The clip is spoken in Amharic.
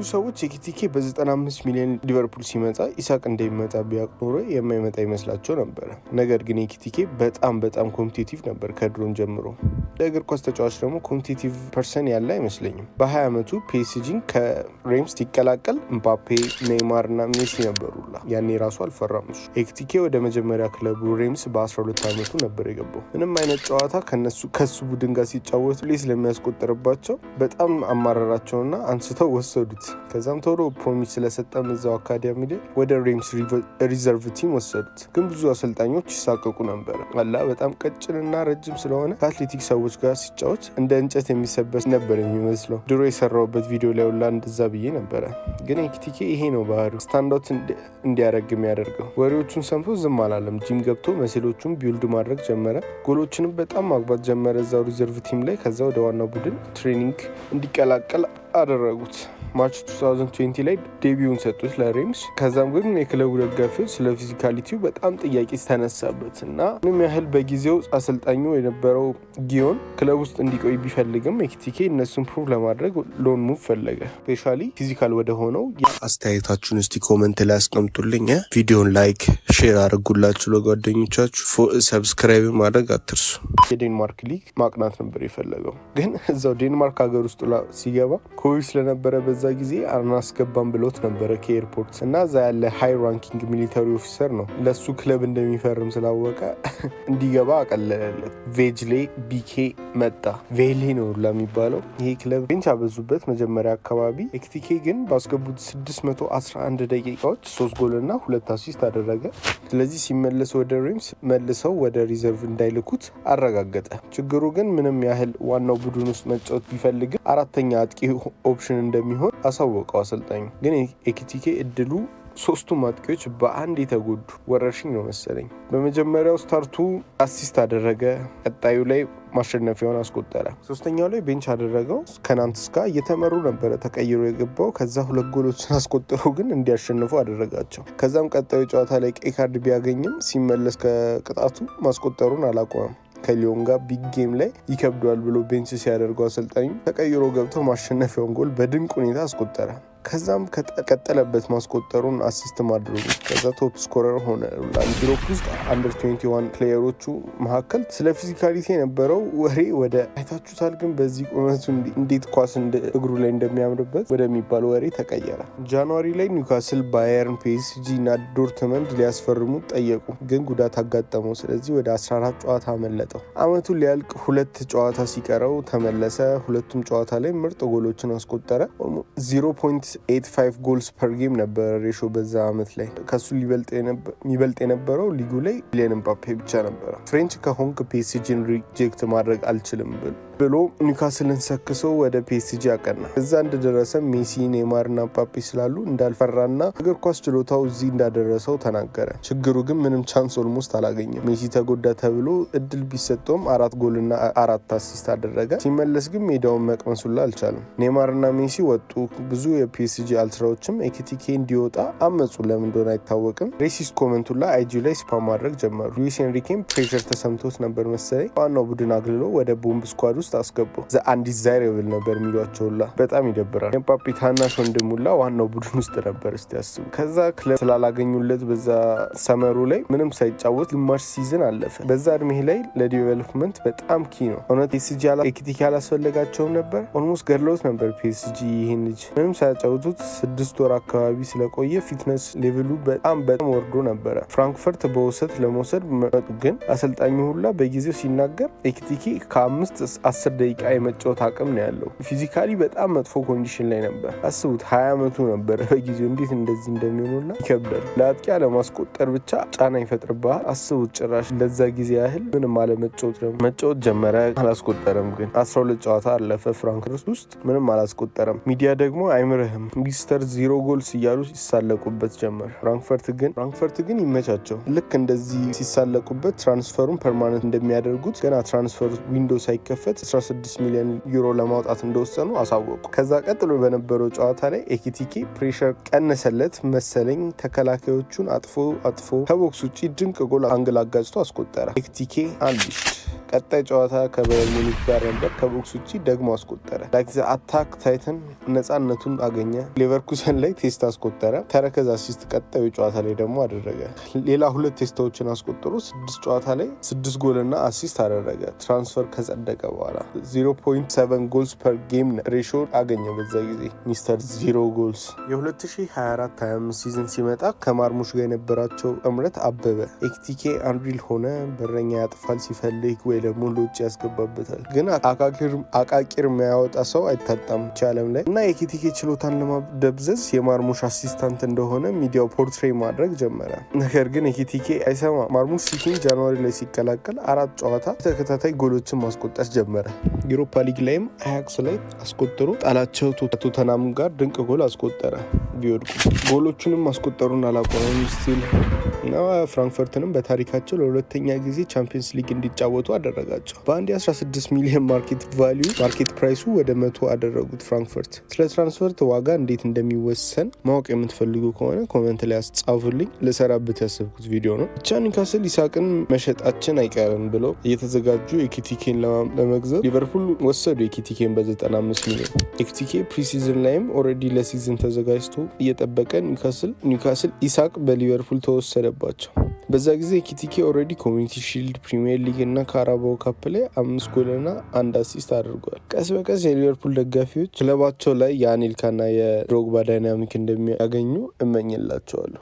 ብዙ ሰዎች ኤኪቲኬ በ95 ሚሊዮን ሊቨርፑል ሲመጣ ኢሳቅ እንደሚመጣ ቢያውቅ ኖሮ የማይመጣ ይመስላቸው ነበር። ነገር ግን ኤኪቲኬ በጣም ኮምፒቲቲቭ ነበር ከድሮን ጀምሮ። ለእግር ኳስ ተጫዋች ደግሞ ኮምፒቲቲቭ ፐርሰን ያለ አይመስለኝም። በ20 ዓመቱ ፒኤስጂን ከሬምስ ሲቀላቀል ምባፔ፣ ኔይማር እና ሜሲ ነበሩላ። ያኔ ራሱ አልፈራም እሱ። ኤኪቲኬ ወደ መጀመሪያ ክለቡ ሬምስ በ12 ዓመቱ ነበር የገባው። ምንም አይነት ጨዋታ ከሱ ቡድን ጋር ሲጫወቱ ላይ ስለሚያስቆጥርባቸው በጣም አማረራቸውና አንስተው ወሰዱት። ከዛም ቶሎ ፕሮሚስ ስለሰጠም እዛው አካዳሚ ላይ ወደ ሬምስ ሪዘርቭ ቲም ወሰዱት። ግን ብዙ አሰልጣኞች ይሳቀቁ ነበር። አላ በጣም ቀጭንና ረጅም ስለሆነ ከአትሌቲክ ሰዎች ጋር ሲጫወት እንደ እንጨት የሚሰበስ ነበር የሚመስለው። ድሮ የሰራውበት ቪዲዮ ላይ ሁላ እንደዛ ብዬ ነበረ። ግን ኤኪቲኬ ይሄ ነው ባህሪው፣ ስታንዳውት እንዲያደርግ የሚያደርገው። ወሬዎቹን ሰምቶ ዝም አላለም። ጂም ገብቶ መሴሎቹን ቢውልድ ማድረግ ጀመረ። ጎሎችንም በጣም ማግባት ጀመረ እዛው ሪዘርቭ ቲም ላይ። ከዛ ወደ ዋናው ቡድን ትሬኒንግ እንዲቀላቀል አደረጉት። ማርች 2020 ላይ ዴቢዩን ሰጡት ለሬምስ። ከዛም ግን የክለቡ ደጋፊዎች ስለ ፊዚካሊቲው በጣም ጥያቄ ተነሳበት እና ምንም ያህል በጊዜው አሰልጣኙ የነበረው ጊዮን ክለብ ውስጥ እንዲቆይ ቢፈልግም ኤኪቲኬ እነሱን ፕሩቭ ለማድረግ ሎን ሙቭ ፈለገ። ስፔሻሊ ፊዚካል ወደ ሆነው አስተያየታችሁን እስቲ ኮመንት ላይ አስቀምጡልኝ። ቪዲዮን ላይክ ሼር አድርጉላችሁ ለጓደኞቻችሁ። ሰብስክራይብ ማድረግ አትርሱ። የዴንማርክ ሊግ ማቅናት ነበር የፈለገው። ግን እዛው ዴንማርክ ሀገር ውስጥ ሲገባ ኮቪድ ስለነበረ በዛ ጊዜ አናስገባም ብሎት ነበረ ከኤርፖርት እና እዛ ያለ ሃይ ራንኪንግ ሚሊታሪ ኦፊሰር ነው ለሱ ክለብ እንደሚፈርም ስላወቀ እንዲገባ አቀለለለት። ቬጅሌ ቢኬ መጣ። ቬሌ ነው ለሚባለው ይሄ ክለብ ቤንች አበዙበት መጀመሪያ አካባቢ። ኤኪቲኬ ግን ባስገቡት 611 ደቂቃዎች 3 ጎል እና 2 አሲስት አደረገ። ስለዚህ ሲመለስ ወደ ሬምስ መልሰው ወደ ሪዘርቭ እንዳይልኩት አረጋገጠ። ችግሩ ግን ምንም ያህል ዋናው ቡድን ውስጥ መጫወት ቢፈልግም አራተኛ አጥቂ ኦፕሽን እንደሚሆን አሳወቀው አሰልጣኙ። ግን ኤኪቲኬ እድሉ ሶስቱም አጥቂዎች በአንድ የተጎዱ ወረርሽኝ ነው መሰለኝ። በመጀመሪያው ስታርቱ አሲስት አደረገ። ቀጣዩ ላይ ማሸነፊያውን አስቆጠረ። ሶስተኛው ላይ ቤንች አደረገው። ከናንትስ ጋር እየተመሩ ነበረ ተቀይሮ የገባው። ከዛ 2 ጎሎችን አስቆጥሮ ግን እንዲያሸንፉ አደረጋቸው። ከዛም ቀጣዩ ጨዋታ ላይ ቀይ ካርድ ቢያገኝም ሲመለስ ከቅጣቱ ማስቆጠሩን አላቆመም። ከሊዮን ጋር ቢግ ጌም ላይ ይከብዷል ብሎ ቤንች ሲያደርገው አሰልጣኙ ተቀይሮ ገብቶ ማሸነፊያውን ጎል በድንቅ ሁኔታ አስቆጠረ። ከዛም ቀጠለበት ማስቆጠሩን አሲስት ማድረጉ። ከዛ ቶፕ ስኮረር ሆነ። ዩሮፕ ውስጥ አንደር 21 ፕሌየሮቹ መካከል ስለ ፊዚካሊቲ የነበረው ወሬ ወደ አይታችሁታል ግን በዚህ ቁመቱ እንዴት ኳስ እግሩ ላይ እንደሚያምርበት ወደሚባል ወሬ ተቀየረ። ጃንዋሪ ላይ ኒውካስል፣ ባየርን፣ ፒኤስጂ እና ዶርትመንድ ሊያስፈርሙት ጠየቁ። ግን ጉዳት አጋጠመው። ስለዚህ ወደ 14 ጨዋታ አመለጠው። አመቱ ሊያልቅ 2 ጨዋታ ሲቀረው ተመለሰ። ሁለቱም ጨዋታ ላይ ምርጥ ጎሎችን አስቆጠረ። 0.85 ጎልስ ፐር ጌም ነበር ሬሾ በዛ አመት ላይ። ከሱ የሚበልጥ የነበረው ሊጉ ላይ ኪሊያን ምባፔ ብቻ ነበረ። ፍሬንች ከሆንክ ፒኤስጂን ሪጀክት ማድረግ አልችልም ብሎ ኒውካስልን ሰክሶ ወደ ፒኤስጂ አቀና። እዛ እንደደረሰ ሜሲ፣ ኔይማር እና ምባፔ ስላሉ እንዳልፈራና እግር ኳስ ችሎታው እዚህ እንዳደረሰው ተናገረ። ችግሩ ግን ምንም ቻንስ ኦልሞስት አላገኘም። ሜሲ ተጎዳ ተብሎ እድል ቢሰጠውም 4 ጎልና 4 አሲስት አደረገ። ሲመለስ ግን ሜዳውን መቅመሱላ አልቻለም። ኔይማር እና ሜሲ ወጡ። ብዙ የፒኤስጂ አልትራዎችም ኤኪቲኬ እንዲወጣ አመጹ። ለምን እንደሆነ አይታወቅም። ሬሲስት ኮመንቱላ አይጂ ላይ ስፓም ማድረግ ጀመሩ። ሉዊስ ኤንሪኬም ፕሬሸር ተሰምቶት ነበር መሰለኝ ዋናው ቡድን አግልሎ ወደ ቦምብ ስኳድ ውስጥ አስገባው። ዘ አንዲዛይሬብል ነበር የሚሏቸውላ። በጣም ይደብራል። የምባፔ ታናሽ ወንድሙላ ዋናው ቡድን ውስጥ ነበር። እስቲ አስቡ። ከዛ ክለብ ስላላገኙለት በዛ ሰመሩ ላይ ምንም ሳይጫወት ግማሽ ሲዝን አለፈ። በዛ እድሜ ላይ ለዲቨሎፕመንት በጣም ኪ ነው። እውነት ፒኤስጂ ኤኪቲኬ አላስፈለጋቸውም ነበር። ኦልሞስት ገድለውት ነበር ፒኤስጂ ይህን ልጅ። ምንም ሳያጫውቱት 6 ወር አካባቢ ስለቆየ ፊትነስ ሌቭሉ በጣም ወርዶ ነበረ። ፍራንክፈርት በውሰት ለመውሰድ መጡ። ግን አሰልጣኙ ሁላ በጊዜው ሲናገር ኤኪቲኬ ከ5-10 ደቂቃ የመጫወት አቅም ነው ያለው። ፊዚካሊ በጣም መጥፎ ኮንዲሽን ላይ ነበር። አስቡት 20 ዓመቱ ነበር በጊዜው። እንዴት እንደዚህ እንደሚሆኑላ ይከብዳል። ለአጥቂ አለማስቆጠር ብቻ ጫና ይፈጥርብሃል። አስቡት ጭራሽ ለዛ ጊዜ ያህል ምንም አለመጫወት ደግሞ መጫወት ጀመረ። አላስቆጠረም። ግን 12 ጨዋታ አለፈ ፍራንክፈርት ውስጥ ምንም አላስቆጠረም። ሚዲያ ደግሞ አይምርህም ሚስተር 0 ጎልስ እያሉ ሲሳለቁበት ጀመር። ፍራንክፈርት ግን ይመቻቸው። ልክ እንደዚህ ሲሳለቁበት ትራንስፈሩን ፐርማነንት እንደሚያደርጉት ገና ትራንስፈር ዊንዶው ሳይከፈት 16 ሚሊዮን ዩሮ ለማውጣት እንደወሰኑ አሳወቁ። ከዛ ቀጥሎ በነበረው ጨዋታ ላይ ኤኪቲኬ ፕሬሸር ቀነሰለት መሰለኝ። ተከላካዮቹን አጥፎ ከቦክስ ውጭ ድንቅ ጎል አንግል አጋጭቶ አስቆጠረ። ኤኪቲኬ አንሊሽድ ቀጣይ ጨዋታ ከባየር ሙኒክ ጋር ነበር። ከቦክስ ውጪ ደግሞ አስቆጠረ። ላይክ አታክ ታይተን ነፃነቱን አገኘ። ሌቨርኩሰን ላይ ቴስት አስቆጠረ። ተረከዝ አሲስት ቀጣዩ ጨዋታ ላይ ደግሞ አደረገ። ሌላ 2 ቴስታዎችን አስቆጥሮ 6 ጨዋታ ላይ 6 ጎልና አሲስት አደረገ። ትራንስፈር ከጸደቀ በኋላ 0.7 ጎልስ ፐር ጌም ሬሾ አገኘ። በዛ ጊዜ ሚስተር 0 ጎልስ። የ2024-25 ሲዝን ሲመጣ ከማርሙሽ ጋር የነበራቸው ጥምረት አበበ። ኤኪቲኬ አንሪል ሆነ። በረኛ ያጥፋል ሲፈልግ ወይ ደግሞ ለውጭ ያስገባበታል። ግን አቃቂር የሚያወጣ ሰው አይታጣም ቻለም ላይ እና ኤኪቲኬ ችሎታን ለማደብዘዝ የማርሙሽ አሲስታንት እንደሆነ ሚዲያው ፖርትሬ ማድረግ ጀመረ። ነገር ግን ኤኪቲኬ አይሰማ። ማርሙሽ ሲቲን ጃንዋሪ ላይ ሲቀላቀል 4 ጨዋታ ተከታታይ ጎሎችን ማስቆጠር ጀመረ። ዩሮፓ ሊግ ላይም አያክስ ላይ አስቆጥሮ ጣላቸው። ቶተናም ጋር ድንቅ ጎል አስቆጠረ። ቢወድቁ ጎሎቹንም ማስቆጠሩን አላቆመም ስቲል እና ፍራንክፈርትንም በታሪካቸው ለሁለተኛ ጊዜ ቻምፒየንስ ሊግ እንዲጫወቱ አደረጋቸው። በአንድ 16 ሚሊዮን ማርኬት ፕራይሱ ወደ 100 አደረጉት ፍራንክፈርት። ስለ ትራንስፈርት ዋጋ እንዴት እንደሚወሰን ማወቅ የምትፈልጉ ከሆነ ኮመንት ላይ አስጻፉልኝ። ልሰራበት ያሰብኩት ቪዲዮ ነው። ብቻ ኒውካስል ኢሳቅን መሸጣችን አይቀርም ብሎ እየተዘጋጁ ኤኪቲኬን ለመግዛት ሊቨርፑል ወሰዱ። ኤኪቲኬን በ95 ሚሊዮን። ኤኪቲኬ ፕሪሲዝን ላይም ኦልሬዲ ለሲዝን ተዘጋጅቶ እየጠበቀ ኒውካስል ኢሳቅ በሊቨርፑል ተወሰደባቸው። በዛ ጊዜ ኤኪቲኬ ኦልሬዲ ኮሚኒቲ ሺልድ፣ ፕሪሚየር ሊግ እና ካራባኦ ካፕ ላይ 5 ጎልና 1 አሲስት አድርጓል። ቀስ በቀስ የሊቨርፑል ደጋፊዎች ክለባቸው ላይ የአኔልካና የድሮግባ ዳይናሚክ እንደሚያገኙ እመኝላቸዋለሁ።